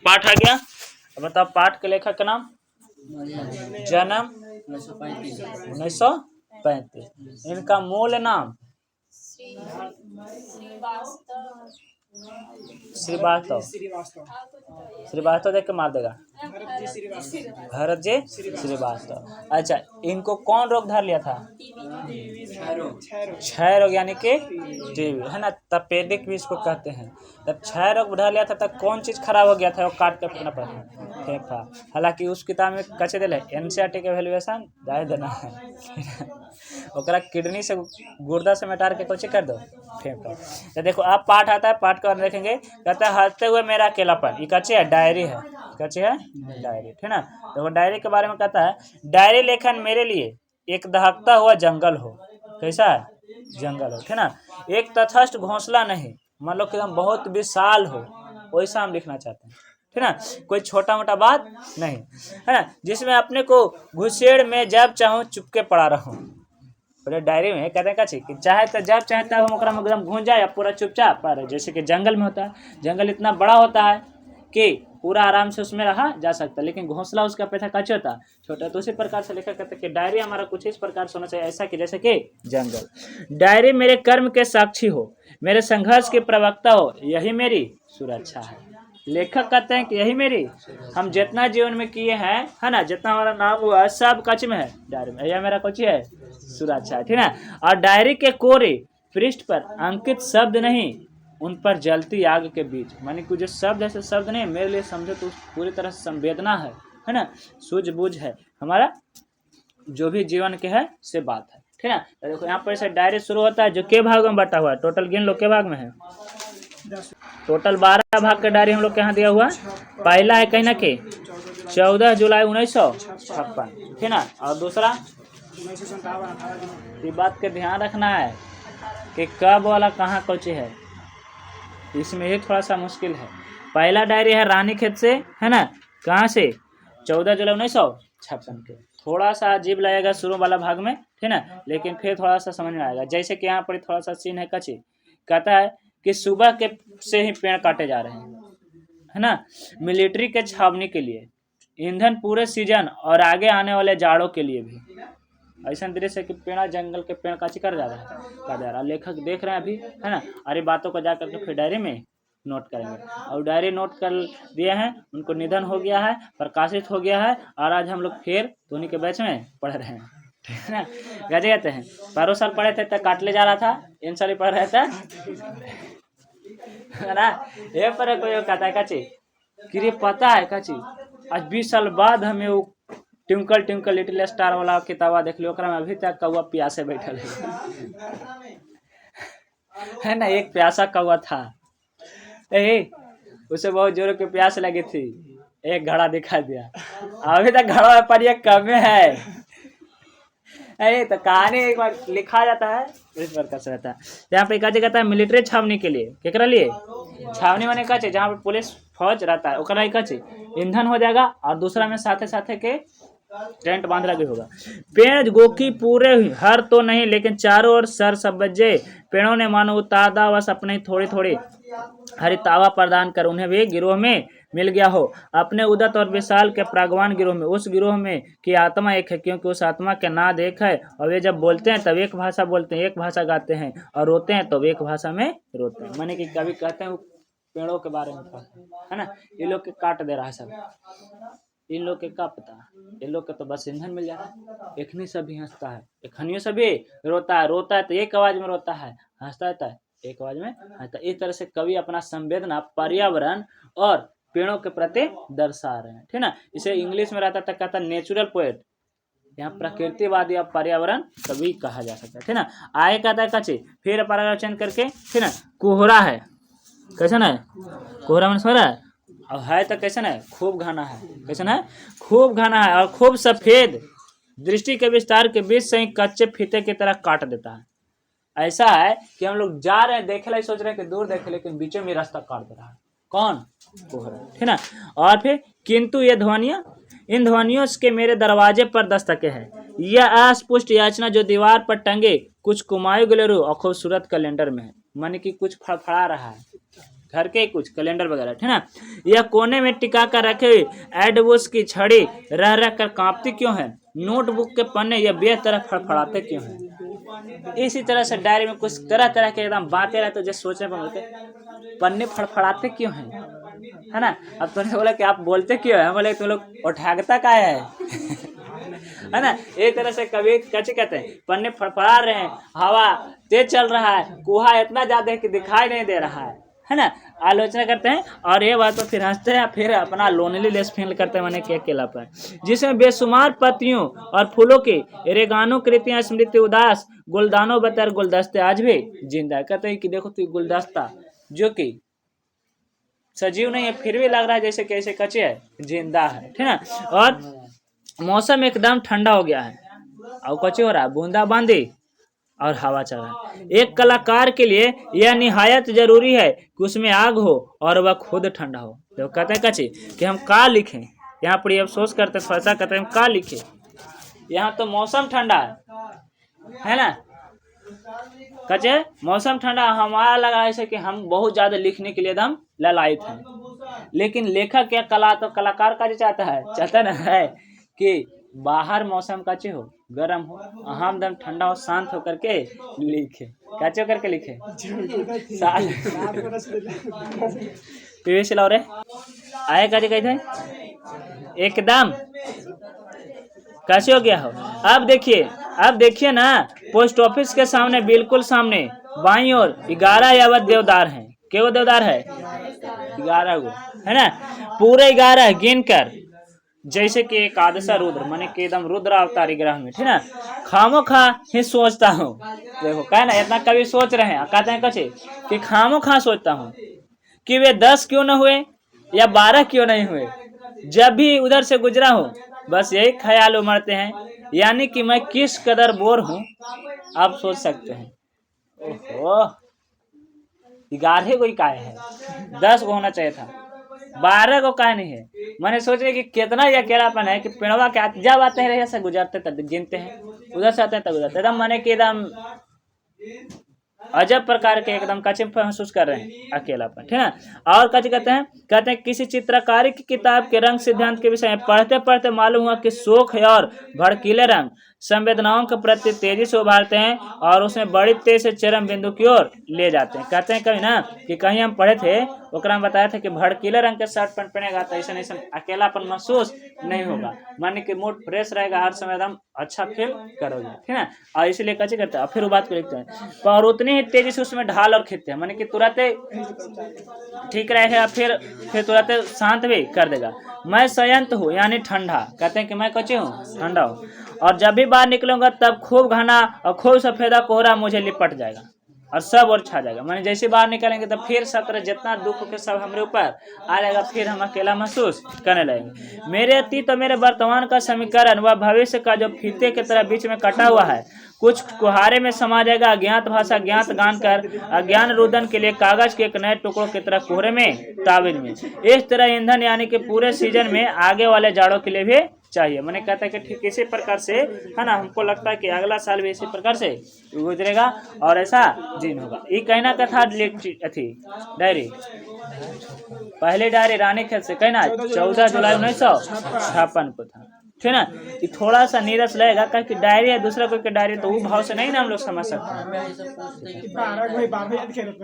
पाठ आ गया। अब बताओ पाठ के लेखक का नाम, जन्म 1935, इनका मूल नाम श्रीवास्तव, श्रीवास्तव देख के मार देगा, भरत जी श्रीवास्तव। अच्छा, इनको कौन रोग धर लिया था? क्षय रोग, यानी कि टीबी है ना, तपेदिक भी इसको कहते हैं। तब क्षय रोग धर लिया था तब कौन चीज खराब हो गया था, वो काट कर फेंकना पड़ा, फेंका। हालांकि उस किताब में कच्चे दिल है, एनसीईआरटी के वैल्यूएशन जाए देना है ओकरा किडनी से गुर्दा से मिटार के कुछ कर दो, फेंको। तो देखो अब पाठ आता है, पाठ का देखेंगे, कहता है हंसते हुए मेरा अकेलापन। ये कच्चे है, डायरी है, कच्चे है डायरी, ठीक ना। तो डायरी के बारे में कहता है, डायरी लेखन मेरे लिए एक दहकता हुआ जंगल हो। कैसा है? जंगल हो, ठीक ना। एक तटस्थ घोंसला नहीं, मान लो कि हम बहुत विशाल हो, वैसा हम लिखना चाहते हैं, ठीक ना। कोई छोटा मोटा बात नहीं, है ना, जिसमें अपने को घुसेड़ में जब चाहूँ चुपके पड़ा रहूं। पूरे डायरी में कहते हैं का कि चाहे तो जब चाहे तब हम ओकरा में एकदम घुस जाए या पूरा चुपचाप पर, जैसे कि जंगल में होता है। जंगल इतना बड़ा होता है कि पूरा आराम से उसमें रहा जा सकता है, लेकिन घोंसला उसका अपेक्षा कच्चा होता है, छोटा। तो उसी प्रकार से लेखक कहते हैं कि डायरी हमारा कुछ इस प्रकार से होना चाहिए, ऐसा कि जैसे कि जंगल। डायरी मेरे कर्म के साक्षी हो, मेरे संघर्ष के प्रवक्ता हो, यही मेरी सुरक्षा है। लेखक कहते हैं कि यही मेरी, हम जितना जीवन में किए हैं, है ना, जितना हमारा नाम हुआ है, सब कच्च में है डायरी में, यह मेरा कुछ है सुरक्षा है, ठीक ना। और डायरी के कोरे पृष्ठ पर अंकित शब्द नहीं, उन पर जलती आग के बीच, मानी कुछ शब्द ऐसे शब्द नहीं, मेरे लिए समझो तो पूरी तरह से संवेदना है ना, सूझबूझ है, हमारा जो भी जीवन के है से बात है, ठीक ना। तो देखो यहाँ पर से डायरी शुरू होता है, जो के भाग में बटा हुआ है, टोटल गिन लो के भाग में है, टोटल 12 भाग का डायरी हम लोग के यहाँ दिया हुआ। पहला है कहीं ना कि 14 जुलाई 1956, ठीक ना। और दूसरा ये बात के ध्यान रखना है कि कब वाला कहाँ कौची है, इसमें ही थोड़ा सा मुश्किल है। पहला डायरी है रानीखेत से, है ना, कहाँ से? 14 जुलाई 1956 के। थोड़ा सा अजीब लगेगा शुरू वाला भाग में, ठीक ना, लेकिन फिर थोड़ा सा समझ में आएगा। जैसे कि यहाँ पर थोड़ा सा सीन है कच्ची, कहता है कि सुबह के से ही पेड़ काटे जा रहे हैं, है ना, मिलिट्री के छावनी के लिए, ईंधन पूरे सीजन और आगे आने वाले जाड़ों के लिए भी। ऐसा दृश्य है कि पेड़ जंगल के पेड़ काची कर जा रहा है, काट जा रहा है। लेखक देख रहे हैं अभी, है ना, और ये बातों को जाकर के फिर डायरी में नोट करेंगे। और डायरी नोट कर दिए हैं, उनको निधन हो गया है, प्रकाशित हो गया है, और आज हम लोग फिर उन्हीं के बैच में पढ़ रहे हैं, ठीक है ना। गजे कहते हैं बारह साल पढ़े थे तो काट ले जा रहा था, इन साल पढ़ रहे थे, है ना। ये पर कोई कहता है काची कि पता है काची, आज 20 साल बाद हमें वो ट्विंकल ट्विंकल लिटिल स्टार वाला किताबा देख लियो, ओकरा में अभी तक कौआ प्यासे बैठल है ना। एक प्यासा कौआ था, उसे बहुत जोरों की प्यास लगी थी, एक घड़ा दिखा दिया, अभी तक घड़ा पर ये कम है। तो कहानी एक बार लिखा जाता है इस प्रकार से रहता है। यहाँ पे का कहता है मिलिट्री छावनी के लिए, केकरा लिए छावनी माने का चाहिए, जहाँ पे पुलिस फौज रहता है, ओकरा का चाहिए ईंधन हो जाएगा, और दूसरा में साथे साथे के टेंट बांध लगे होगा। पेड़ गोकी पूरे हर तो नहीं, लेकिन चारों ओर सर सब्जे पेड़ों ने मानो उतादा बस अपने थोड़ी थोड़ी हरितावा प्रदान कर उन्हें भी गिरोह में मिल गया हो, अपने उदत और विशाल के प्रागवान गिरोह में। उस गिरोह में की आत्मा एक है, क्योंकि उस आत्मा के नाद एक है, और वे जब बोलते हैं तब एक भाषा बोलते हैं, एक भाषा गाते हैं, और रोते हैं तो एक भाषा में रोते हैं। माने कि कभी कहते हैं पेड़ों के बारे में, है ना, ये लोग के काट दे रहा है सब, इन लोग के क्या पता, इन लोग के तो बस ईंधन मिल जाता है। एखनी सभी हंसता है, एखनियों सभी रोता है, रोता है तो एक आवाज में रोता है, हंसता है तो एक आवाज में हंसता है। इस तरह से कवि अपना संवेदना पर्यावरण और पेड़ों के प्रति दर्शा रहे हैं, ठीक ना। इसे इंग्लिश में रहता था, कहता नेचुरल पोएट, यहाँ प्रकृतिवादी और पर्यावरण कवि कहा जा सकता है, ठीक ना। आगे कहता है कच्चे, फिर पैराग्राफ चेंज करके, ठीक ना, कोहरा है, कैसा है कोहरा में सोरा है, और है तो कैसा है खूब घना है, कैसा है खूब घना है, और खूब सफेद, दृष्टि के विस्तार के बीच से ही कच्चे फीते की तरह काट देता है। ऐसा है कि हम लोग जा रहे हैं, देखे ला सोच रहे हैं कि दूर देखे, लेकिन बीचों में रास्ता काट दे रहा है, कौन? कोहरा, ठीक ना। और फिर किंतु ये ध्वनियां, इन ध्वनियों के मेरे दरवाजे पर दस्तके हैं, यह अस्पष्ट याचना जो दीवार पर टंगे कुछ कुमायूं गिलोरू और खूबसूरत कैलेंडर में है। माने कि कुछ फड़फड़ा रहा है, घर के ही कुछ कैलेंडर वगैरह, ठीक ना। यह कोने में टिका कर रखे हुए एडवोस की छड़ी रह रह कर कांपती क्यों है, नोटबुक के पन्ने यह बेतरह फड़फड़ाते क्यों हैं। इसी तरह से डायरी में कुछ तरह तरह के एकदम बातें रहते जो सोचने पर मिलते, पन्ने फड़फड़ाते क्यों हैं, है ना। अब तुमने बोला कि आप बोलते क्यों है, बोले तुम लोग उठागता का है है ना। एक तरह से कभी कैसे कहते हैं, पन्ने फड़फड़ा रहे हैं, हवा तेज चल रहा है, कुहा इतना ज्यादा है कि दिखाई नहीं दे रहा है ना। आलोचना करते हैं और ये बात तो फिर हंसते हैं, फिर अपना लोनलीनेस फील करते हैं, मैंने क्या अकेलापन, जिसमें बेशुमार पत्तियों और फूलों की रेगानो कृतियां स्मृति उदास गुलदानों बतर गुलदस्ते आज भी जिंदा। कहते हैं कि देखो तू गुलदस्ता जो कि सजीव नहीं है फिर भी लग रहा है जैसे कैसे कच्चे है, जिंदा है, ठीक ना। और मौसम एकदम ठंडा हो गया है और कच्चे हो रहा है, बूंदाबांदी और हवा चल रहा है। एक कलाकार के लिए यह निहायत जरूरी है कि उसमें आग हो और वह खुद ठंडा हो। तो कहते हैं कच्चे कि हम का लिखें, यहाँ पर ये अफसोस करते फैसा कहते हैं हम का लिखें, यहाँ तो मौसम ठंडा है ना। कचे मौसम ठंडा, हमारा लगा ऐसे कि हम बहुत ज्यादा लिखने के लिए एकदम ललायत हैं, लेकिन लेखक या कलाकार का जो चाहता ना है कि बाहर मौसम कचे हो, गर्म हो, हम दम ठंडा हो, शांत होकर के लिखे, कचे करके लिखे पीवी लाओ रे आए कचे कहे थे एकदम कैसे हो गया हो। अब देखिए ना, पोस्ट ऑफिस के सामने बिल्कुल सामने बाईं ओर 11 यावत देवदार हैं। क्यों देवदार है 11 गो, है ना, पूरे 11 गिन कर, जैसे कि एकादशा रुद्र माने कि एकदम रुद्र अवतारी ग्रह में, ठीक ना। खामो खा ही सोचता हूँ, देखो क्या ना, इतना कभी सोच रहे हैं, कहते हैं कचे कि खामो खा सोचता हूँ कि वे 10 क्यों न हुए या 12 क्यों नहीं हुए, जब भी उधर से गुजरा हूँ बस यही ख्याल उमड़ते हैं, यानी कि मैं किस कदर बोर हूँ आप सोच सकते हैं। ओहो 11 को ही काहे है, 10 को होना चाहिए था, 12 को काहे नहीं है। मैंने सोच रहे कि कितना ये अकेलापन है कि पेड़वा के जब आते हैं से गुजरते तब गिनते हैं, उधर से आते हैं तब गुजरते, एकदम माने कि एकदम अजब प्रकार के एकदम कच्चे महसूस कर रहे हैं अकेलापन, ठीक है। और कहते हैं किसी चित्रकारी की किताब के रंग सिद्धांत के विषय में पढ़ते पढ़ते मालूम हुआ कि शोक है और भड़कीले रंग संवेदनाओं के प्रति तेजी से उभारते हैं और उसमें बड़ी तेज से चरम बिंदु की ओर ले जाते हैं। कहते हैं कभी ना कि कहीं हम पढ़े थे, ओकरा में बताया था कि भड़कीले रंग के शर्ट पैंट पहनेगा तो ऐसा नहीं अकेलापन महसूस नहीं होगा, माने कि मूड फ्रेश रहेगा, हर समय एकदम अच्छा फील करोगे, ठीक है। और इसलिए कैसे करते हैं, फिर वो बात को लिखते हैं और उतनी ही तेजी से उसमें ढाल और खींचते हैं, माने कि तुरंत ठीक रहेगा, फिर तुरंत शांत भी कर देगा। मैं संयंत्र हूँ यानी ठंडा, कहते हैं कि मैं कच्चे हूँ ठंडा हूँ, और जब भी बाहर निकलूंगा तब खूब घना और खूब सफेदा कोहरा मुझे लिपट जाएगा और सब और छा जाएगा। मैंने जैसे बाहर निकलेंगे तो फिर सब तरह जितना दुख के सब हमारे ऊपर आ जाएगा, फिर हम अकेला महसूस करने लगेंगे। मेरे अतीत और मेरे वर्तमान का समीकरण व भविष्य का जो फीते की तरह बीच में कटा हुआ है कुछ कुहारे में समा जाएगा। अज्ञात भाषा ज्ञात गान कर अज्ञान रुदन के लिए कागज के एक नए टुकड़ों की तरह कोहरे में ताबीज में, इस तरह ईंधन यानी कि पूरे सीजन में आगे वाले जाड़ों के लिए भी चाहिए। मैंने कहता है कि ठीक इसी प्रकार से है ना, हमको लगता है कि अगला साल भी इसी प्रकार से गुजरेगा और ऐसा दिन होगा। ये कहना का था थी डायरी, पहले डायरी रानीखेत से कहना 14 जुलाई 1956 को था, ठीक ना। ये थोड़ा सा नीरस लगेगा क्योंकि डायरी है दूसरा कोई की डायरी, तो वो भाव से नहीं ना हम लोग समझ सकते हैं।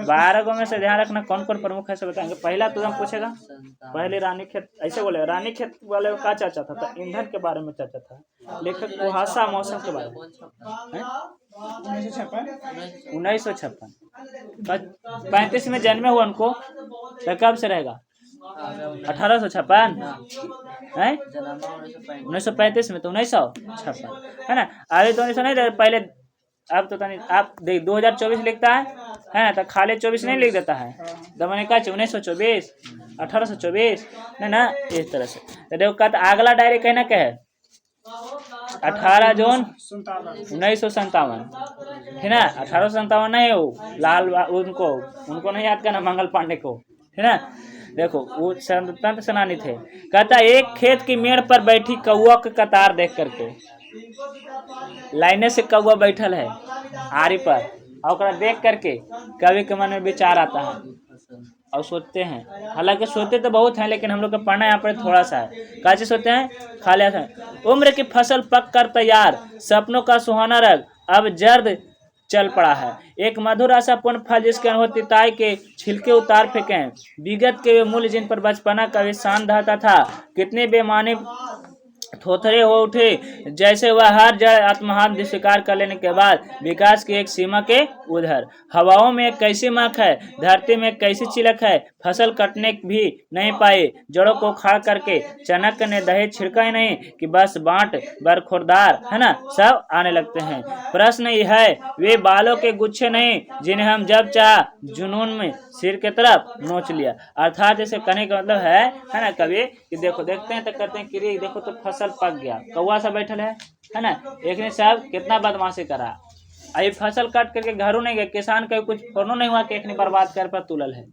12 गो में से ध्यान रखना कौन कौन प्रमुख है, से बताएंगे। पहला तो हम पूछेगा, पहले रानीखेत ऐसे बोले, रानीखेत वाले का चर्चा था, तो ईंधन के बारे में चर्चा था, लेखक कुहासा मौसम के बारे में 1956 35 में जन्मे हुआ उनको, तो कब से रहेगा 1856 है 1935 में, तो 1956 है ना। अभी तो 1900 नहीं, पहले अब तो आप देख 2024 लिखता है ना, तो खाली 24 नहीं लिख देता है, तो मैंने कहा 1924 1824 ना इस तरह से। तो देखो कहता अगला डायरी कहना क्या है 18 जून 1957, ठीक है। 1857 नहीं हो लाल उनको नहीं याद करना, मंगल पांडे को, ठीक है। देखो वो स्वतंत्र सेनानी थे। कहता एक खेत की मेड़ पर बैठी कौआ के कतार देख करके, लाइने से कौआ बैठल है आरी पर, और देख करके कवि के मन में विचार आता है और सोते हैं। हालांकि सोते तो बहुत हैं, लेकिन हम लोग का पढ़ना यहाँ पर थोड़ा सा है। कैसे सोते हैं? खा लिया था। उम्र की फसल पक कर तैयार, सपनों का सुहाना रंग अब जर्द चल पड़ा है। एक मधुर आशापूर्ण फल जिसके अनुभूतिताई के छिलके उतार फेंके हैं। विगत के वे मूल्य जिन पर बचपना का शान रहता था, कितने बेमाने थोथरे हो उठे, जैसे वह हर जड़ आत्महान स्वीकार कर लेने के बाद विकास की एक सीमा के उधर। हवाओं में एक कैसी महक है, धरती में एक कैसी चिलक है, फसल कटने भी नहीं पाए, जड़ों को खाड़ करके चाणक्य ने दहेज छिड़का ही नहीं कि बस बांट बरखुरदार है ना सब आने लगते हैं। प्रश्न यह है, वे बालों के गुच्छे नहीं जिन्हें हम जब चाह जुनून में सिर के तरफ नोच लिया। अर्थात इसे कहने का मतलब है ना कभी कि देखो देखते हैं तो कहते हैं कि देखो तो फसल पक गया, कौवा सा बैठल है ना, एक ने साहब कितना बदमाशी करा, अभी फसल काट करके घरों नहीं गए, किसान का कुछ फोनो नहीं हुआ कि एक ने बर्बाद कर पर तुलल है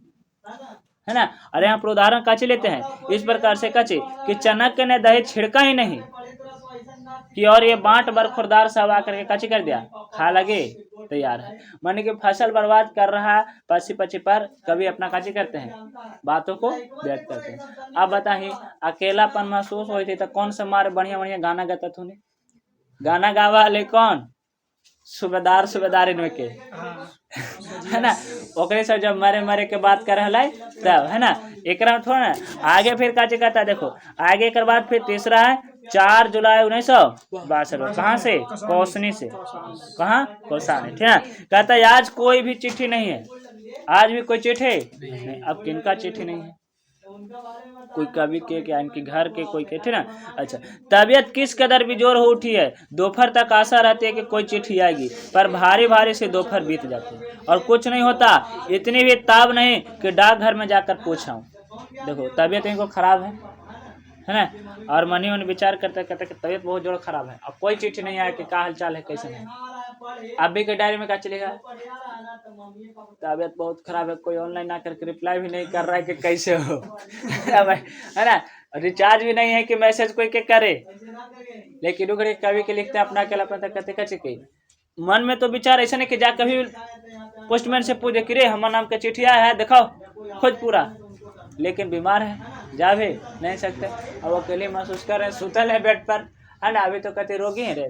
ना। अरे यहाँ पर उदाहरण काची लेते हैं इस प्रकार से काची कि चाणक्य ने दहेज छिड़का ही नहीं कि और ये बांट बरखुरदार सब आकर के काची कर दिया, खा लगे तैयार है। माने कि फसल बर्बाद कर रहा है पक्षी पक्षी पर कभी अपना काची करते हैं, बातों को व्यक्त करते हैं। अब बताइए अकेलापन महसूस हुई थी तो कौन सा मारे बढ़िया बढ़िया गाना गाता तूने, गाना गावा ले कौन, सूबेदार सूबेदार इनमें के है ना, ओकरे सब जब मरे मरे के बात कर रहा है तब है ना। एक थोड़ा ना आगे फिर काची कहता है, देखो आगे के बाद फिर तीसरा है 4 जुलाई 1962। कहाँ से? कौसनी से। कहाँ? कौसानी, ठीक है। कहता है आज कोई भी चिट्ठी नहीं है, आज भी कोई चिट्ठी नहीं। अब किनका चिट्ठी नहीं है? कोई कवि के क्या इनके घर के कोई के, ठीक ना। अच्छा, तबीयत किस कदर बिजोर हो उठी है, दोपहर तक आशा रहती है कि कोई चिट्ठी आएगी, पर भारी भारी से दोपहर बीत जाते हैं और कुछ नहीं होता। इतनी भी ताब नहीं कि डाकघर में जाकर पूछाऊं। देखो तबीयत इनको खराब है ना, और मनी मन विचार करते करते कि तबीयत बहुत जोर खराब है, अब कोई चिट्ठी नहीं आया कि क्या हाल चाल है कैसे नहीं। अभी के डायरी में क्या चलेगा, तबीयत बहुत खराब है, कोई ऑनलाइन आकर के रिप्लाई भी नहीं कर रहा है कि कैसे हो है ना, रिचार्ज भी नहीं है कि मैसेज कोई के करे। लेकिन उगड़े कवि के लिखते अपना अकेला पता कहते कचे के मन में तो विचार ऐसा नहीं कि जा कभी पोस्टमैन से पूछे कि रे हमारा नाम का चिट्ठी आया है दिखाओ खुद पूरा, लेकिन बीमार है जा भी नहीं सकते। अब अकेले महसूस कर रहे हैं, सुतल है बेड पर है ना, अभी तो कहते रोगी है रे,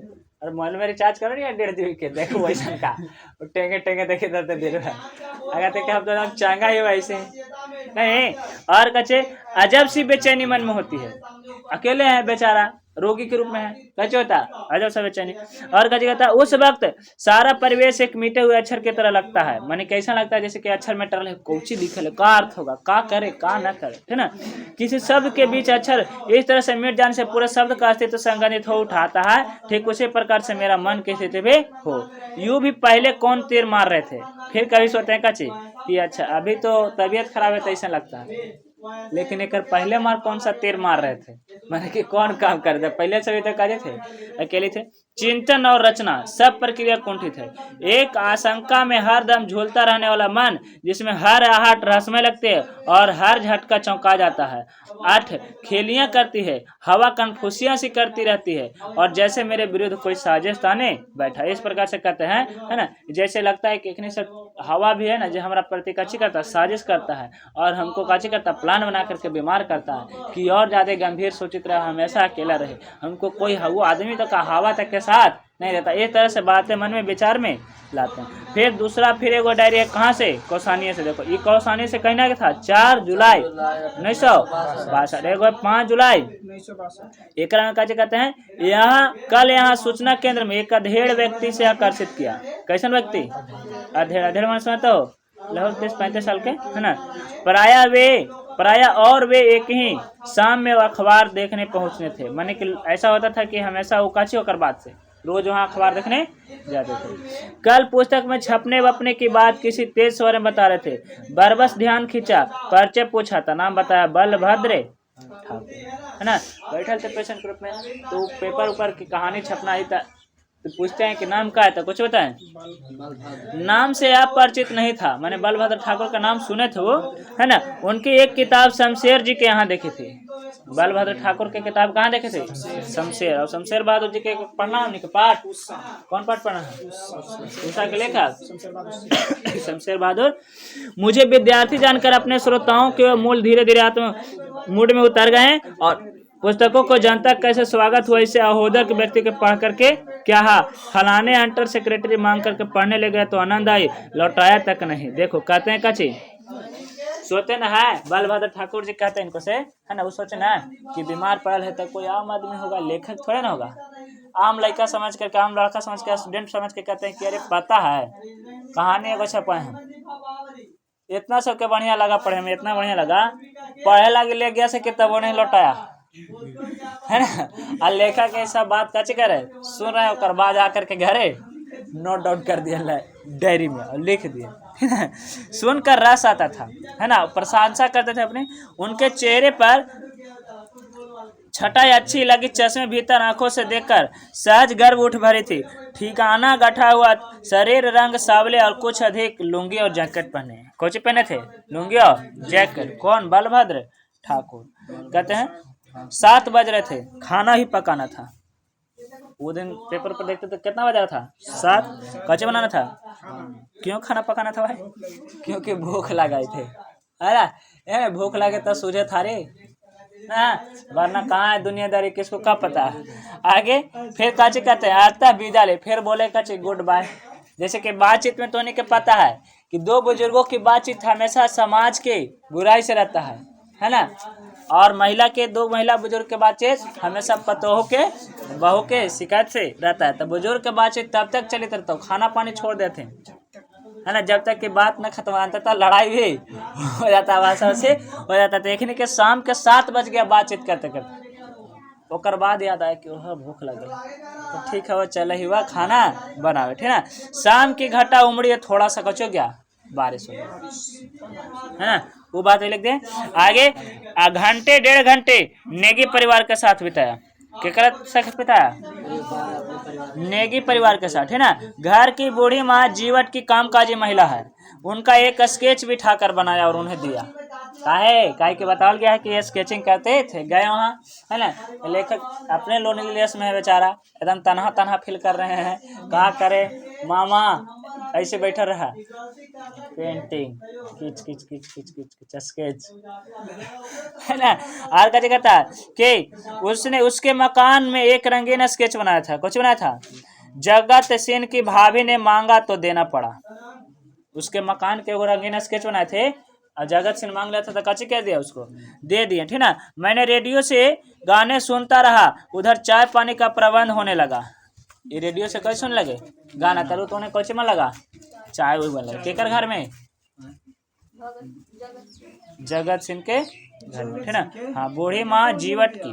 और मोबाइल में रिचार्ज करो नहीं 1.5 GB के, देखो वैसा का टेंगे टेंगे देखे दर्द देर में अगर देखे हम तो चांगा ही वैसे नहीं। और कचे अजब सी बेचैनी मन में होती है, अकेले हैं बेचारा, रोगी के रूप में है, कैसे होता अजब सा बेचैनी। और कचे कहता है उस वक्त सारा परिवेश एक मीटे हुए अक्षर की तरह लगता है, माने कैसा लगता है जैसे कि अक्षर में टरल है, कौची लिखल है, का अर्थ होगा, का करे का न करे, है ना। किसी शब्द के बीच अक्षर इस तरह से मिट जाने से पूरे शब्द का अस्तित्व संगठित हो उठाता है, ठीक उसी प्रकार से मेरा मन की स्थिति भी हो। यूं भी पहले कौन तीर मार रहे थे, फिर कभी सोचते हैं कचे कि अच्छा अभी तो तबीयत खराब है तो ऐसा लगता है, लेकिन एक पहले मार कौन सा तीर मार रहे थे, माने कि कौन काम कर रहे थे, पहले सभी तक काजे थे, अकेले थे। चिंतन और रचना सब प्रक्रिया कुंठित है, एक आशंका में हर दम झूलता रहने वाला मन जिसमें हर आहट रहस्यमय लगते है और हर झटका चौंका जाता है। 8 खेलियां करती है, हवा कन्फुसियां सी करती रहती है और जैसे मेरे विरुद्ध कोई साजिश ताने बैठा, इस प्रकार से कहते हैं है ना, जैसे लगता है कि इतनी सब हवा भी है ना जो हमारा प्रति काची करता है, साजिश करता है और हमको काची करता है, प्लान बना करके बीमार करता है कि और ज्यादा गंभीर सोचित रहे, हमेशा अकेला रहे, हमको कोई वो आदमी तो का हवा तक के साथ नहीं रहता। इस तरह से बातें मन में विचार में लाते हैं। फिर दूसरा फिर एक डायरी है, कहाँ से? कौसानी से। देखो ये कौसानी से कहना क्या था, 4 जुलाई 1962, एक 5 जुलाई 1962। एक में कहते हैं यहाँ कल यहाँ सूचना केंद्र में एक अधेड़ व्यक्ति से आकर्षित किया। कैसन व्यक्ति? अधेड़, अधेड़ मान समझते हो, लगभग 30-35 साल के है ना। प्राय और वे एक ही शाम में अखबार देखने पहुंचने थे, माने कि ऐसा होता था कि हमेशा वो काची होकर बात से रोज वहाँ अखबार देखने जाते थे। कल पुस्तक में छपने वपने की बात किसी तेज स्वर में बता रहे थे, बरबस ध्यान खींचा, परिचय पूछा था, नाम बताया बलभद्र ठाकुर है ना, बैठल थे पेशेंट ग्रुप में, तो पेपर ऊपर की कहानी छपना ही था, तो पूछते हैं कि नाम क्या है, तो कुछ बताएं। नाम से आप परिचित नहीं था, मैंने बलभद्र ठाकुर का नाम सुने थे वो, है ना। उनकी एक किताब शमशेर जी के यहाँ देखी थी। बलभद्र ठाकुर की किताब कहाँ देखे थे? शमशेर। और शमशेर बहादुर जी के पढ़ना उनके पाठ, कौन पाठ पढ़ना है? उषा के लेखक शमशेर बहादुर। मुझे विद्यार्थी जानकर अपने श्रोताओं के मूल धीरे धीरे आत्म मूड में उतर गए और पुस्तकों को जनता कैसे स्वागत हुआ इससे अहोदर के व्यक्ति के पढ़ करके क्या फलाने अंडर सेक्रेटरी मांग करके पढ़ने ले गए तो आनंद आई, लौटाया तक नहीं। देखो कहते हैं कची सोते न है, बलभद्र ठाकुर जी कहते हैं इनको से, है ना। वो सोचे ना कि बीमार पड़ल है तो कोई आम आदमी होगा, लेखक थोड़े ना होगा। आम लड़का समझ करके, आम लड़का समझ के, स्टूडेंट समझ के कहते हैं कि अरे पता है कहानी एगो छपाए हैं। इतना सबके बढ़िया लगा पढ़े में, इतना बढ़िया लगा पढ़े लगे ले गया से कि तब वो नहीं लौटाया, है ना। और लेखक के सब बात कच करे सुन रहे हो, बाद आकर के घरे नोट डाउन कर दिया डायरी में और लिख दिया। सुनकर रस आता था, है ना। प्रशंसा करते थे अपने। उनके चेहरे पर छटाई अच्छी लगी, चश्मे भीतर आंखों से देखकर सहज गर्व उठ भरी थी। ठिकाना गठा हुआ शरीर, रंग सावले और कुछ अधिक लुंगी और जैकेट पहने। कुछ पहने थे लुंगी और जैकेट। कौन? बलभद्र ठाकुर। कहते हैं 7 बज रहे थे, खाना ही पकाना था। वो दिन पेपर पर देखते तो कितना बजा था? 7। कच्चे बनाना था। क्यों खाना पकाना था भाई? क्योंकि भूख लगाई थे। अरे भूख लगे तो सूझे थारे, वरना कहाँ है दुनियादारी, किसको क्या पता है। आगे फिर काची कहते हैं आता विदा ले, फिर बोले काची गुड बाय। जैसे कि बातचीत में तो नहीं के पता है कि 2 बुजुर्गों की बातचीत हमेशा समाज के बुराई से रहता है ना। और महिला के 2 महिला बुजुर्ग के बातचीत हमेशा पतोह के बहू के शिकायत से रहता है। तो बुजुर्ग के बातचीत तब तक चलित रहता, खाना पानी छोड़ देते हैं, है ना, जब तक कि बात न खत्म आता था। लड़ाई भी हो जाता, भाषा से हो जाता। देखने के शाम के 7 बज गया बातचीत करते करते। ओकर बाद याद आया कि वह भूख लगे, तो ठीक है वो चले ही हुआ खाना बनावे, ठीक है। शाम की घटा उमड़ी, थोड़ा सा कचो गया, बारिश हो गया, है ना। वो बात लिख दे आगे। घंटे 1.5 घंटे नेगी परिवार के साथ बिताया। केकरा साथ बिताया? नेगी परिवार के साथ, है ना। घर की बूढ़ी माँ जीवट की कामकाजी महिला है। उनका एक स्केच भी ठाकर बनाया और उन्हें दिया। काहे के बताया गया है कि ये स्केचिंग करते थे, गए वहाँ, है ना। लेखक अपने लोनलीनेस में है बेचारा, एकदम तनहा तनहा फील कर रहे हैं। कहा करे मामा, ऐसे बैठा रहा, पेंटिंग किच किच किच किच किच किच स्केच, है ना। और क्या कहता है कि उसने उसके मकान में एक रंगीन स्केच बनाया था। कुछ बनाया था। जगत सिंह की भाभी ने मांगा तो देना पड़ा। उसके मकान के वो रंगीन स्केच बनाए थे और जगत सिंह मांग लिया था तो कच्ची कह दिया, उसको दे दिए, ठीक ना। मैंने रेडियो से गाने सुनता रहा, उधर चाय पानी का प्रबंध होने लगा। ये रेडियो से कैसे सुन लगे गाना करूँ तो उन्हें कैसे मन लगा? चाय वही बन लगा। केकर घर में? जगत सिंह के घर में, ठीक ना। हाँ, बूढ़ी माँ जीवट की,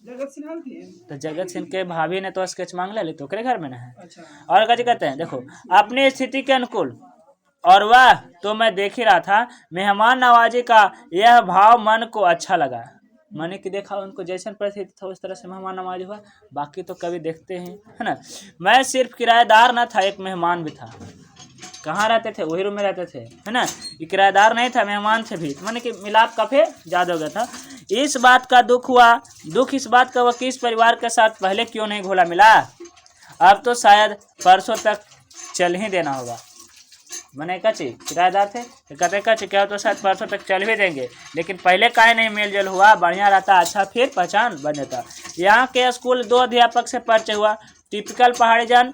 तो जगत सिंह के भाभी ने तो स्केच मांग ले तो घर में ना है। और क्या कहते हैं, देखो अपनी स्थिति के अनुकूल, और वह तो मैं देख ही रहा था, मेहमान नवाजी का यह भाव मन को अच्छा लगा। मैंने कि देखा उनको जैसे परिस्थिति था उस तरह से मेहमान नवाजी हुआ। बाकी तो कभी देखते हैं, है ना। मैं सिर्फ किराएदार न था, एक मेहमान भी था। कहाँ रहते थे? वही रूम में रहते थे, है ना। ये किराएदार नहीं था, मेहमान थे भी। मैंने कि मिलाप काफी ज्यादा हो गया था। इस बात का दुख हुआ, दुख इस बात का हुआ कि इस परिवार के साथ पहले क्यों नहीं घुला मिला। अब तो शायद परसों तक चल ही देना होगा। मैंने कहा ची किराएदार थे तो कहते कहा क्या तो शायद परसों तक चल भी देंगे, लेकिन पहले काहे नहीं मेल जोल हुआ, बढ़िया रहता, अच्छा फिर पहचान बन जाता। यहाँ के स्कूल 2 अध्यापक से परिचय हुआ। टिपिकल पहाड़ी जन,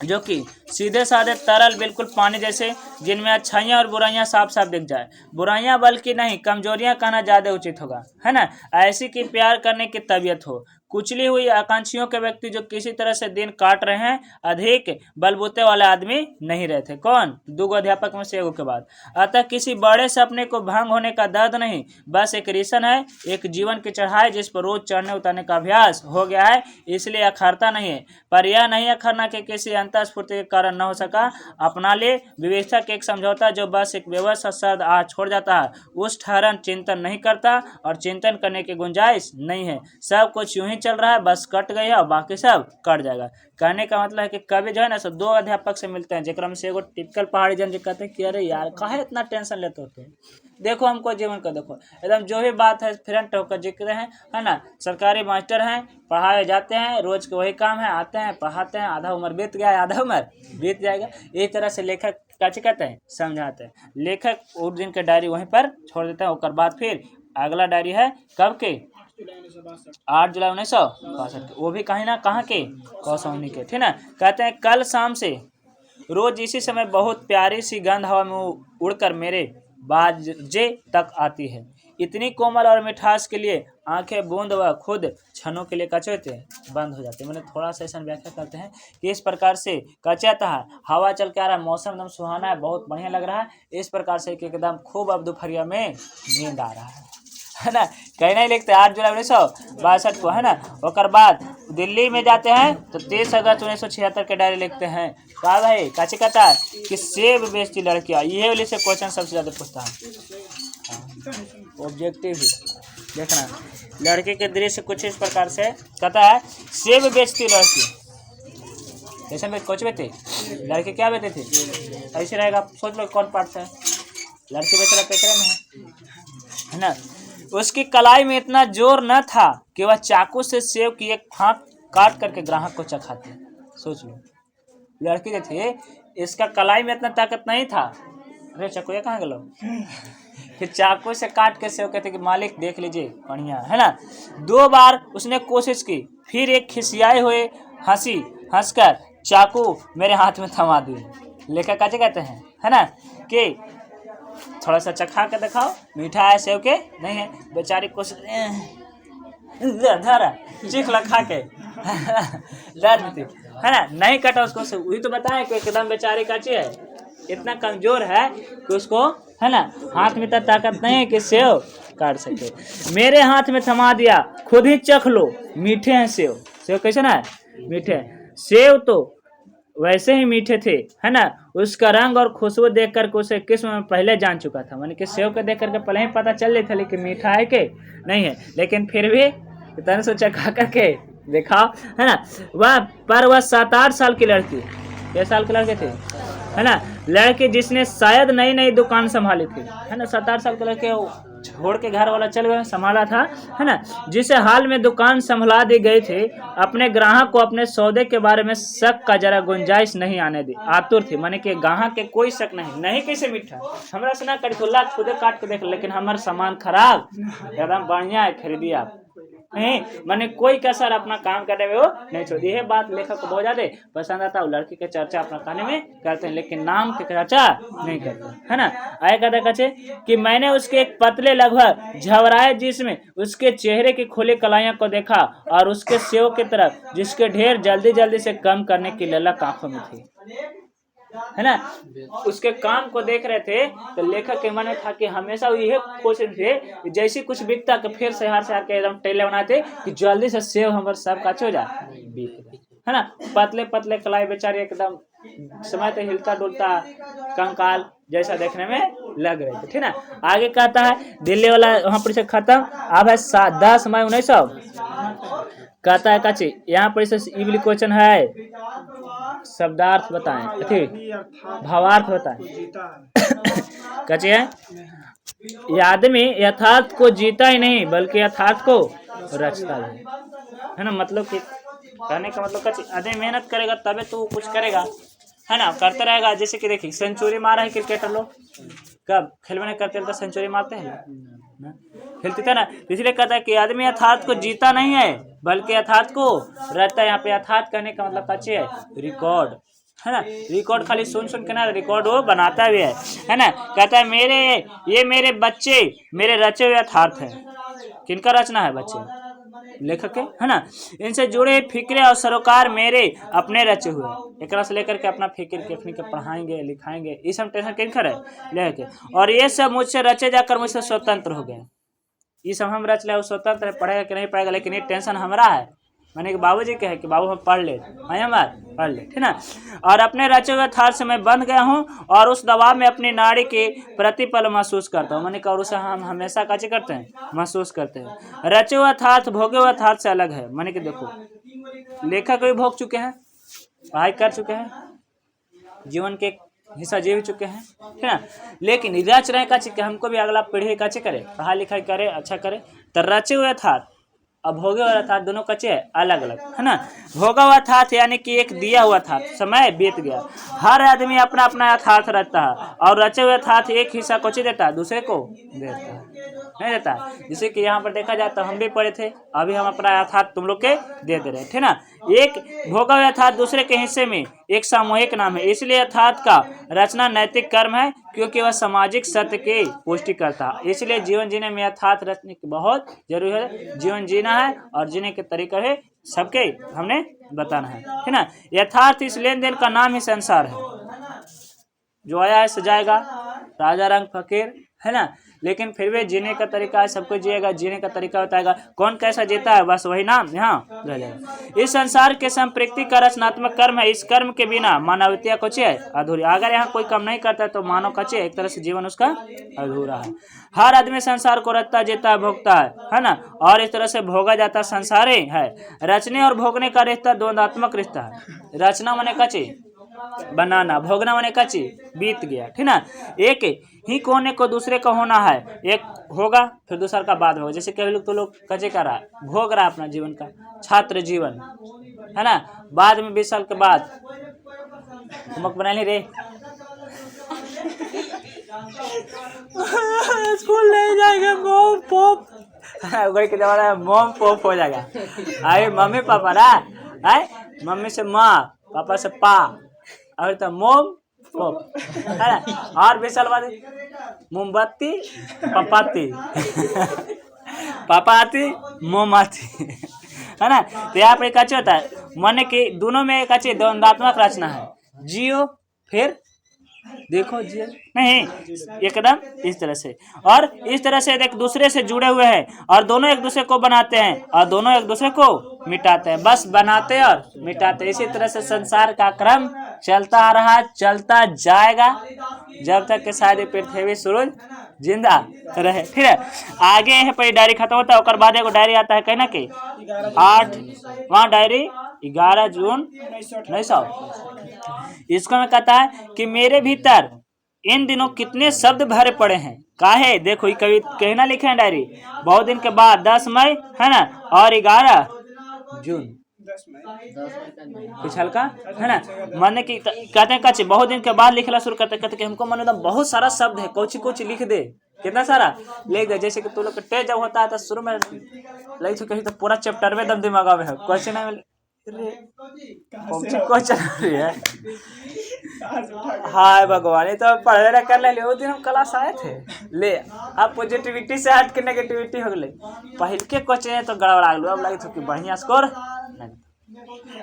जो कि सीधे साधे तरल बिल्कुल पानी जैसे, जिनमें अच्छाइयाँ और बुराइयाँ साफ साफ दिख जाए। बुराइयाँ बल्कि नहीं, कमजोरियाँ कहना ज़्यादा उचित होगा, है ना। ऐसी कि प्यार करने की तबीयत हो। कुचली हुई आकांक्षियों के व्यक्ति जो किसी तरह से दिन काट रहे हैं, अधिक बलबूते वाले आदमी नहीं रहते। कौन? 2 अध्यापक में से एगो के बाद। अतः किसी बड़े सपने को भंग होने का दर्द नहीं, बस एक रिसन है, एक जीवन की चढ़ाई जिस पर रोज चढ़ने उतरने का अभ्यास हो गया है, इसलिए अखरता नहीं है। पर यह नहीं अखरना कि किसी अंतःस्फूर्ति के कारण द्वारा न हो सका, अपना ले विवेचक एक समझौता जो बस एक व्यवस्था शब्द आज छोड़ जाता है, उस ठहरन चिंतन नहीं करता और चिंतन करने की गुंजाइश नहीं है। सब कुछ यूं ही चल रहा है, बस कट गई है और बाकी सब कट जाएगा। कहने का मतलब है कि कभी जो है ना सो दो अध्यापक से मिलते हैं, जेकरा में से एगो टिपिकल पहाड़ी जन जो कहते हैं कि अरे यार काहे इतना टेंशन लेते हो तुम, देखो हमको जीवन को देखो, एकदम जो भी बात है फ्रंट होकर जिक्र है ना। सरकारी मास्टर हैं, पढ़ाए जाते हैं, रोज के वही काम है, आते हैं पढ़ाते हैं, आधा उम्र बीत गया, आधा उम्र बीत जाएगा। इस तरह से लेखक क्या कहते हैं, समझाते हैं। लेखक उस दिन के डायरी वहीं पर छोड़ देते हैं, उसके बाद फिर अगला डायरी है कब के 8 जुलाई 1962 के, वो भी कहीं ना कहाँ के कौसौनी के, ठीक ना। कहते हैं कल शाम से रोज इसी समय बहुत प्यारी सी गंध हवा में उड़कर मेरे बाजे तक आती है। इतनी कोमल और मिठास के लिए आंखें बूंद व खुद क्षणों के लिए कचोते बंद हो जाते हैं। मैंने थोड़ा सा ऐसा व्याख्या करते हैं कि इस प्रकार से कचाता है, हवा चल के आ रहा है, मौसम एकदम सुहाना है, बहुत बढ़िया लग रहा है, इस प्रकार से कि एकदम खूब अब दोपहरिया में नींद आ रहा है ना। कहीं नहीं लिखते 8 जुलाई 1962 को, है ना। और बाद दिल्ली में जाते हैं तो 30 अगस्त 1976 के डायरी लिखते हैं। क्या भाई काची कहता है कि सेब बेचती लड़कियाँ, ये वाले से क्वेश्चन सबसे ज़्यादा पूछता है। ऑब्जेक्टिव ही देखना, लड़के के दृश्य कुछ इस प्रकार से कहता है, सेब बेचती लड़की, जैसे में कुछ भी थे लड़के क्या बेचते थे, ऐसे रहेगा। सोच लो कौन पार्ट है, लड़के बेच रहा पेकरे में है ना। उसकी कलाई में इतना जोर न था कि वह चाकू से सेब की एक फाँक काट करके ग्राहक को चखाते। सोच लो, लड़की जो थी इसका कलाई में इतना ताकत नहीं था, अरे चाकू ये कहाँ गलो, फिर चाकू से काट के सेब कहते कि मालिक देख लीजिए बढ़िया, है ना। 2 बार उसने कोशिश की, फिर एक खिसियाए हुए हंसी हंसकर चाकू मेरे हाथ में थमा दी। लेखक कैसे कहते हैं, है ना, कि थोड़ा सा चखा के दिखाओ, मीठा है सेब के नहीं है, बेचारी कोशिश धरा चीख लखा के है ना, नहीं कटा उसको। वही तो बताया कि एकदम बेचारी काची है, इतना कमजोर है कि उसको, है ना, हाथ में तक ताकत नहीं है कि सेब काट सके। मेरे हाथ में थमा दिया, खुद ही चख लो, मीठे हैं सेब। सेब कैसे ना है, मीठे हैं। सेब तो वैसे ही मीठे थे, है ना। उसका रंग और खुशबू देख कर उसे किस्म में पहले जान चुका था, माने कि सेब को देख करके पहले ही पता चल जाता, लेकिन मीठा है कि नहीं है, लेकिन फिर भी इतना सोचा खा करके देखा, है ना। वह 7-8 साल की लड़की, 6 साल के लड़के थे, है ना, लड़की जिसने शायद नई नई दुकान संभाली थी, है ना। 7-8 साल के लड़के छोड़ के घर वाला चल गया, संभाला था, है ना, जिसे हाल में दुकान संभला दी गई थी, अपने ग्राहक को अपने सौदे के बारे में शक का जरा गुंजाइश नहीं आने दी, आतुर थी, माने कि ग्राहक के कोई शक नहीं कैसे मीठा हमरा सुना कटखुल्ला खुदे काट के देख, लेकिन हमारा सामान खराब एकदम बढ़िया है, खरीदिए आप नहीं, मैंने कोई कसर अपना काम करने में वो नहीं छोड़ी। यह बात लेखक को बहुत ज्यादा पसंद आता है। लड़की के चर्चा अपना कहानी में करते हैं, लेकिन नाम के चर्चा नहीं करते, है ना। आए कहते कचे कि मैंने उसके एक पतले लगभग झवराए जिसमें उसके चेहरे की खुली कलाइयों को देखा और उसके सेव की तरफ जिसके ढेर जल्दी जल्दी से कम करने की ललक आंखों में थी, है ना। उसके काम को देख रहे थे तो लेखक के मन में था कि हमेशा यही कोशिश थे, जैसे कुछ बिकता कि फिर से हार के एकदम टेले बनाते कि जल्दी से सेव हमारे सब का हो जाए, है ना। पतले पतले कलाई बेचारे एकदम समय तो हिलता डुलता कंकाल जैसा देखने में लग रहे थे, ठीक ना। आगे कहता है दिल्ली वाला वहाँ पर से खत्म। अब है 10 मई 1900 कहता है काची, यहाँ पर इवली क्वेश्चन है, शब्दार्थ बताएं, ठीक, भावार्थ बताएं। कचे है, आदमी यथार्थ को जीता ही नहीं बल्कि यथार्थ को रचता है ना। मतलब कि कहने का मतलब कचे, आदमी मेहनत करेगा तबे तो कुछ करेगा, है ना, करते रहेगा। जैसे कि देखिए सेंचुरी मारा है क्रिकेटर लोग, कब खेल में करते तो सेंचुरी मारते हैं, खेलते थे ना। इसलिए कहता है कि आदमी यथार्थ को जीता नहीं है बल्कि यथार्थ को रचता है। यहाँ पे यथार्थ करने का मतलब अच्छे है रिकॉर्ड, है ना। रिकॉर्ड खाली सुन के ना, रिकॉर्ड वो बनाता भी है ना। कहता है मेरे बच्चे मेरे रचे हुए यथार्थ है। किनका रचना है, बच्चे लेखक के, है ना। इनसे जुड़े फिक्रे और सरोकार मेरे अपने रचे हुए, एक से लेकर के अपना फिक्र के पढ़ाएंगे लिखाएंगे, ये सब टेंशन किनकर है, लेके। और ये सब मुझसे रचे जाकर मुझसे स्वतंत्र हो गए। ये सब हम रच ले, स्वतंत्र है, पढ़ेगा कि नहीं पढ़ेगा, लेकिन ये टेंशन हमारा है माने कि बाबूजी कहे कि बाबू हम पढ़ ले, पढ़ ले, ठीक ना। और अपने रचे हुए थार से मैं बंध गया हूँ और उस दबाव में अपनी नाड़ी के प्रतिपल महसूस करता हूँ। माने कि और उसे हम हमेशा कैसे करते हैं, महसूस करते हैं। रचे हुआ थार्थ भोगे हुआ थार्थ से अलग है। माने कि देखो लेखक भी भोग चुके हैं, पढ़ाई कर चुके हैं, जीवन के हिस्सा जी भी चुके हैं, है ना। लेकिन रच रहे का चीज हमको भी अगला पीढ़ी का करे, पढ़ाई लिखाई करे, अच्छा करे। तो रचे हुए था अब भोगे हुआ था, दोनों कच्चे अलग अलग, है ना। भोगा हुआ था यानी कि एक दिया हुआ था, समय बीत गया। हर आदमी अपना अपना यथार्थ रखता है और रचे हुए था एक हिस्सा को देता है, दूसरे को देता है, नहीं देता है। जैसे कि यहाँ पर देखा जाए तो हम भी पढ़े थे, अभी हम अपना यथार्थ तुम लोग के दे दे रहे, ठीक ना। एक भोगा हुआ यथार्थ दूसरे के हिस्से में एक सामूहिक नाम है, इसलिए यथार्थ का रचना नैतिक कर्म है क्योंकि वह सामाजिक सत्य की पुष्टि करता है। इसलिए जीवन जीने में यथार्थ रचने की बहुत जरूरी है। जीवन जीना है और जीने के तरीका है सबके हमने बताना है ना। यथार्थ इस लेन देन का नाम ही संसार है। जो आया है सजाएगा, राजा रंग फकीर, है ना। लेकिन फिर भी जीने का तरीका है, सबको जिएगा, जीने का तरीका बताएगा। कौन कैसा जीता है बस वही नाम यहाँ रह जाएगा। इस संसार के संप्रकृति का रचनात्मक कर्म है। इस कर्म के बिना मानवता कुछ है अधूरी। अगर यहाँ कोई काम नहीं करता है तो मानव कच्चे, एक तरह से जीवन उसका अधूरा है। हर आदमी संसार को रचता जीता है, भोगता है ना। और इस तरह से भोगा जाता संसार ही है। रचने और भोगने का रिश्ता द्वंदात्मक रिश्ता है। रचना माने कच्चे बनाना, भोगना माने कच्ची बीत गया, ठीक ना। एक ही कोने को दूसरे का होना है, एक होगा फिर दूसरा का बाद होगा। जैसे कई लोग तो लोग कच्चे कर रहा है, भोग रहा है अपना जीवन का, छात्र जीवन, है ना। बाद में 20 साल के बाद तुमक बना ली रे स्कूल नहीं जाएगा, मोम पोप उगड़ के जमाना में मोम पोप हो जाएगा। अरे मम्मी पापा ना, है मम्मी से माँ, पापा से पा, और तो मोम पोप, है ना। और 20 साल बाद मोमबत्ती पपाती पापा आती मोम आती, है ना। तो यहाँ पे कच्चे होता है, माने कि दोनों में कच्चे द्वंदात्मक रचना है। जियो फिर देखो जियो नहीं, एकदम इस तरह से। और इस तरह से एक दूसरे से जुड़े हुए हैं और दोनों एक दूसरे को बनाते हैं और दोनों एक दूसरे को मिटाते हैं। बस बनाते और मिटाते। इसी तरह से संसार का क्रम चलता आ रहा है, चलता जाएगा जब तक कि शायद पृथ्वी सूरज जिंदा रहे। ठीक है, आगे है पर डायरी खत्म होता है, और बाद एगो डायरी आता है कहना कि 8वां डायरी 11 जून 1900। इसको में कहता है कि मेरे भीतर इन दिनों कितने शब्द भरे पड़े हैं। काहे देखो ये कवि कहना लिखे हैं डायरी, बहुत दिन के बाद 10 मई है ना और 11 जून कुछ हल्का है ना। माने कि कहते हैं कच्चे बहुत दिन के बाद लिखना शुरू करते, कहते कि हमको मन एकदम बहुत सारा शब्द है, कुछ कुछ लिख दे, कितना सारा लिख दे। जैसे कि तू लोग टेस्ट जब होता है तो शुरू में लगी थी कहीं तो पूरा चैप्टर में दम दिमाग में है, क्वेश्चन है क्वेश्चन है। हाय भगवान, ये तो पढ़े रहे कर ले। उस दिन हम क्लास आए थे ले, अब पॉजिटिविटी से हट के नेगेटिविटी हो गई। पहले के क्वेश्चन तो गड़बड़ा गया, अब लगी थी कि बढ़िया स्कोर।